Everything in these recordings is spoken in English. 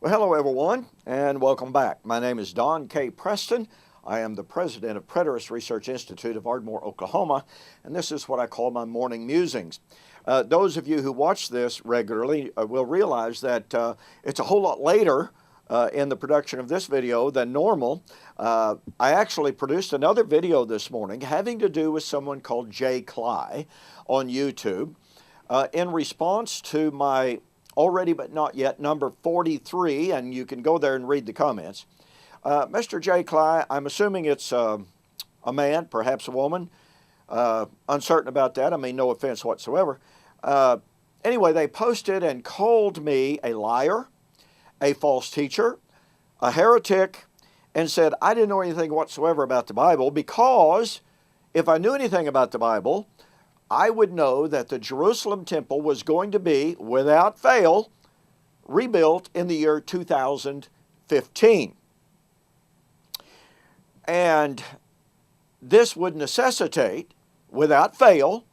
Well, hello everyone, and welcome back. My name is Don K. Preston. I am the president of Preterist Research Institute of Ardmore, Oklahoma, and this is what I call my morning musings. Those of you who watch this regularly will realize that it's a whole lot later in the production of this video than normal. I actually produced another video this morning having to do with someone called J Kly on YouTube in response to my already but not yet number 43, and you can go there and read the comments. Mr. J Kly, I'm assuming it's a man, perhaps a woman. Uncertain about that. I mean, no offense whatsoever. Anyway, they posted and called me a liar, a false teacher, a heretic, and said I didn't know anything whatsoever about the Bible, because if I knew anything about the Bible, I would know that the Jerusalem temple was going to be, without fail, rebuilt in the year 2015. And this would necessitate, without fail,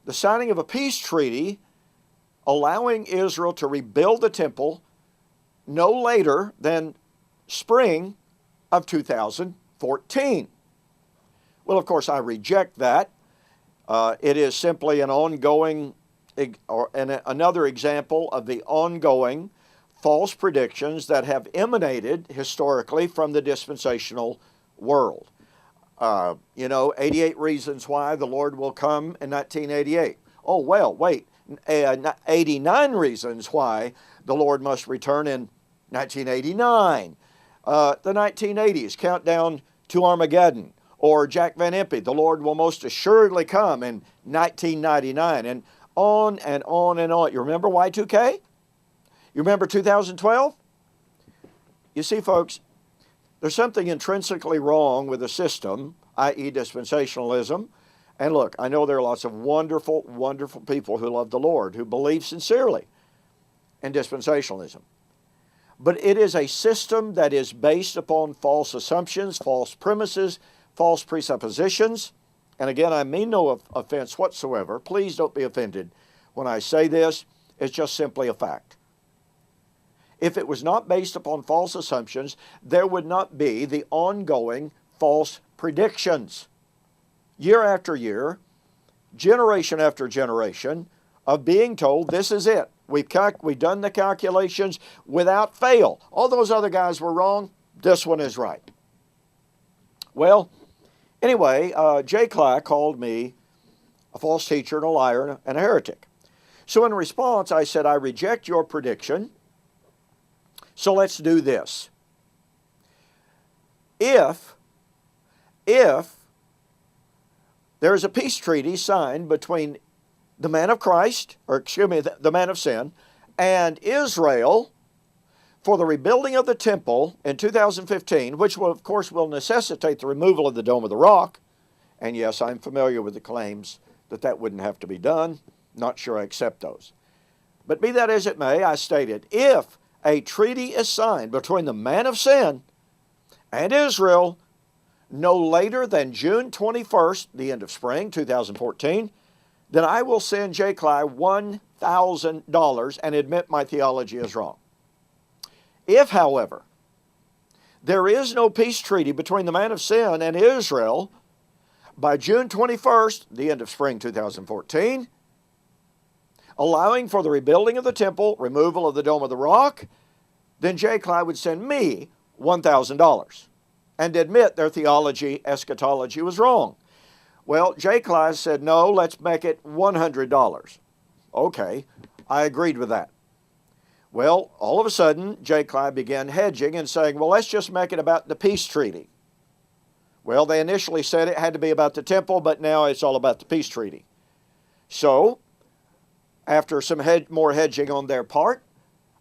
the signing of a peace treaty allowing Israel to rebuild the temple no later than spring of 2014. Well, of course, I reject that. It is simply an ongoing, another example of the ongoing false predictions that have emanated historically from the dispensational world. 88 reasons why the Lord will come in 1988. Oh, well, wait, 89 reasons why the Lord must return in 1989. The 1980s, countdown to Armageddon. Or Jack Van Impe, the Lord will most assuredly come in 1999, and on and on and on. You remember Y2K? You remember 2012? You see, folks, there's something intrinsically wrong with the system, i.e. dispensationalism. And look, I know there are lots of wonderful, wonderful people who love the Lord, who believe sincerely in dispensationalism. But it is a system that is based upon false assumptions, false premises, false presuppositions. And again, I mean no offense whatsoever. Please don't be offended when I say this. It's just simply a fact. If it was not based upon false assumptions, there would not be the ongoing false predictions, year after year, generation after generation, of being told this is it. We've done the calculations without fail. All those other guys were wrong. This one is right. Well, anyway, J Kly called me a false teacher and a liar and a heretic. So in response, I said, I reject your prediction. So let's do this. If there is a peace treaty signed between the man of Christ, or excuse me, the man of sin, and Israel for the rebuilding of the temple in 2015, which will, of course, will necessitate the removal of the Dome of the Rock. And yes, I'm familiar with the claims that that wouldn't have to be done. Not sure I accept those. But be that as it may, I stated, if a treaty is signed between the man of sin and Israel no later than June 21st, the end of spring 2014, then I will send J Kly $1,000 and admit my theology is wrong. If, however, there is no peace treaty between the man of sin and Israel by June 21st, the end of spring 2014, allowing for the rebuilding of the temple, removal of the Dome of the Rock, then J Kly would send me $1,000 and admit their theology, eschatology, was wrong. Well, J Kly said, no, let's make it $100. Okay, I agreed with that. Well, all of a sudden, J Kly began hedging and saying, well, let's just make it about the peace treaty. Well, they initially said it had to be about the temple, but now it's all about the peace treaty. So, after some more hedging on their part,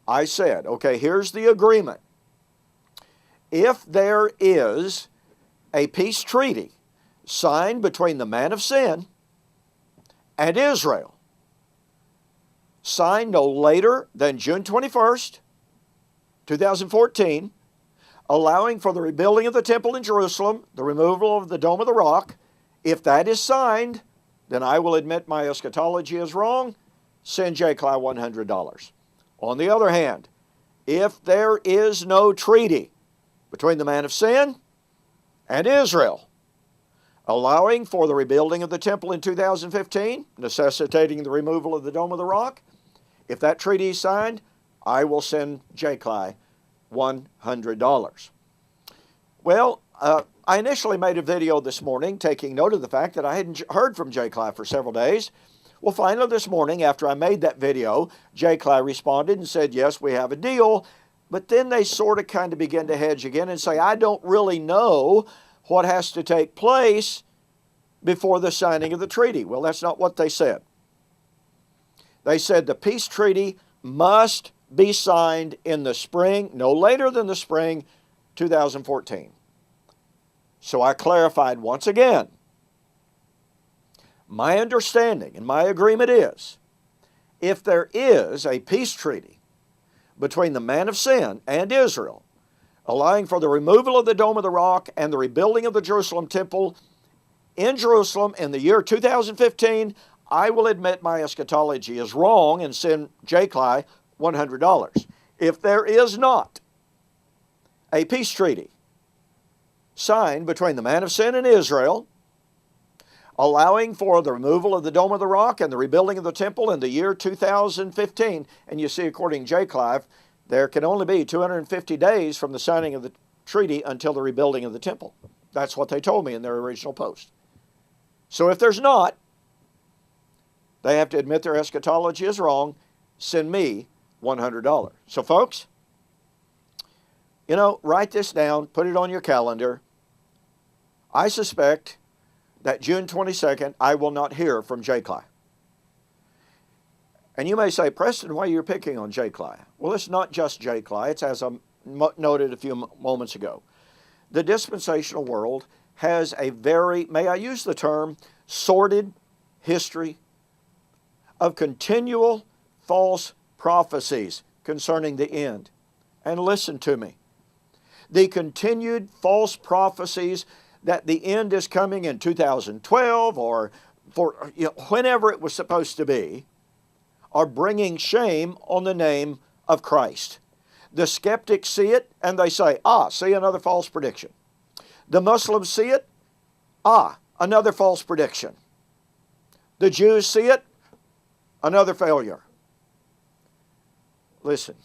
I said, okay, here's the agreement. If there is a peace treaty signed between the man of sin and Israel, signed no later than June 21st, 2014, allowing for the rebuilding of the temple in Jerusalem, the removal of the Dome of the Rock. If that is signed, then I will admit my eschatology is wrong, send J Kly $100. On the other hand, if there is no treaty between the man of sin and Israel, allowing for the rebuilding of the temple in 2015, necessitating the removal of the Dome of the Rock, if that treaty is signed, I will send J Kly $100. Well, I initially made a video this morning taking note of the fact that I hadn't heard from J Kly for several days. Well, finally this morning, after I made that video, J Kly responded and said, yes, we have a deal. But then they sort of kind of begin to hedge again and say, I don't really know what has to take place before the signing of the treaty. Well, that's not what they said. They said the peace treaty must be signed in the spring, no later than the spring 2014. So I clarified once again. My understanding and my agreement is, if there is a peace treaty between the man of sin and Israel, allowing for the removal of the Dome of the Rock and the rebuilding of the Jerusalem temple in Jerusalem in the year 2015, I will admit my eschatology is wrong and send J Kly $100. If there is not a peace treaty signed between the man of sin and Israel, allowing for the removal of the Dome of the Rock and the rebuilding of the temple in the year 2015, and you see, according to J Kly, there can only be 250 days from the signing of the treaty until the rebuilding of the temple. That's what they told me in their original post. So if there's not, they have to admit their eschatology is wrong, send me $100. So folks, write this down, put it on your calendar. I suspect that June 22nd, I will not hear from J Kly. And you may say, Preston, why are you picking on J Kly? Well, it's not just J Kly. It's as I noted a few moments ago. The dispensational world has a very, may I use the term, sordid history of continual false prophecies concerning the end. And listen to me. The continued false prophecies that the end is coming in 2012 or for whenever it was supposed to be are bringing shame on the name of Christ. The skeptics see it and they say, see another false prediction. The Muslims see it, another false prediction. The Jews see it, another failure. Listen,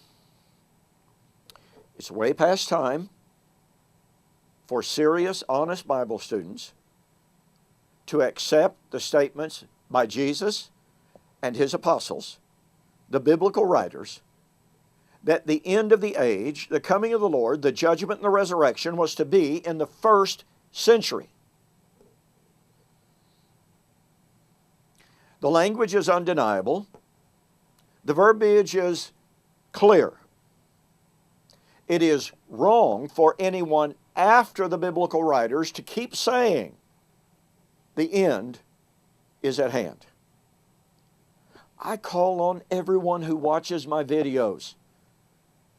it's way past time for serious, honest Bible students to accept the statements by Jesus and his apostles, the biblical writers, that the end of the age, the coming of the Lord, the judgment and the resurrection was to be in the first century. The language is undeniable. The verbiage is clear. It is wrong for anyone after the biblical writers to keep saying the end is at hand. I call on everyone who watches my videos.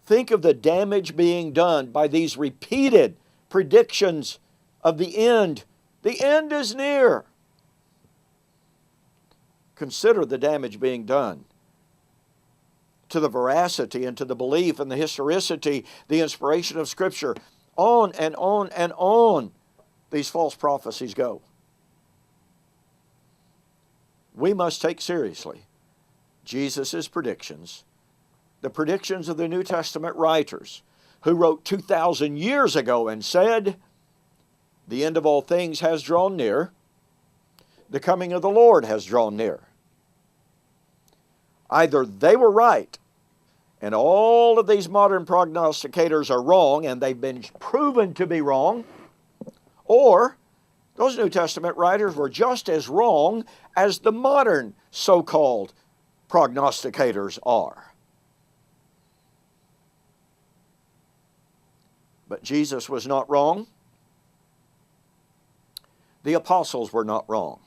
Think of the damage being done by these repeated predictions of the end. The end is near. Consider the damage being done to the veracity and to the belief and the historicity, the inspiration of Scripture. On and on and on these false prophecies go. We must take seriously Jesus' predictions, the predictions of the New Testament writers who wrote 2,000 years ago and said, the end of all things has drawn near, the coming of the Lord has drawn near. Either they were right, and all of these modern prognosticators are wrong, and they've been proven to be wrong, or those New Testament writers were just as wrong as the modern so-called prognosticators are. But Jesus was not wrong. The apostles were not wrong.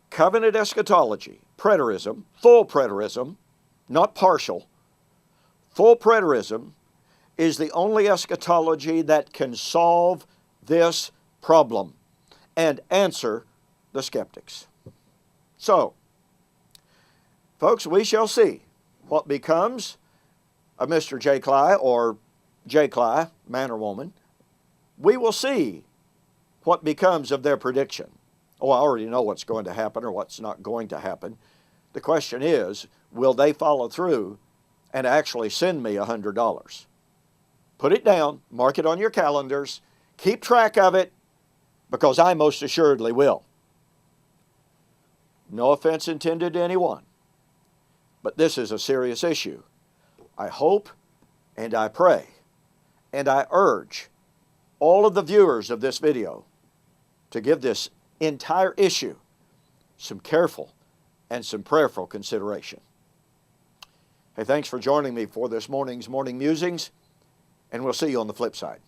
Covenant eschatology, preterism, full preterism, not partial, full preterism is the only eschatology that can solve this problem and answer the skeptics. So, folks, we shall see what becomes of Mr. J Kly or J Kly, man or woman, we will see what becomes of their prediction. Oh, I already know what's going to happen or what's not going to happen. The question is, will they follow through and actually send me $100? Put it down, mark it on your calendars, keep track of it, because I most assuredly will. No offense intended to anyone, but this is a serious issue. I hope and I pray and I urge all of the viewers of this video to give this entire issue some careful and some prayerful consideration. Hey, thanks for joining me for this morning's Morning Musings, and we'll see you on the flip side.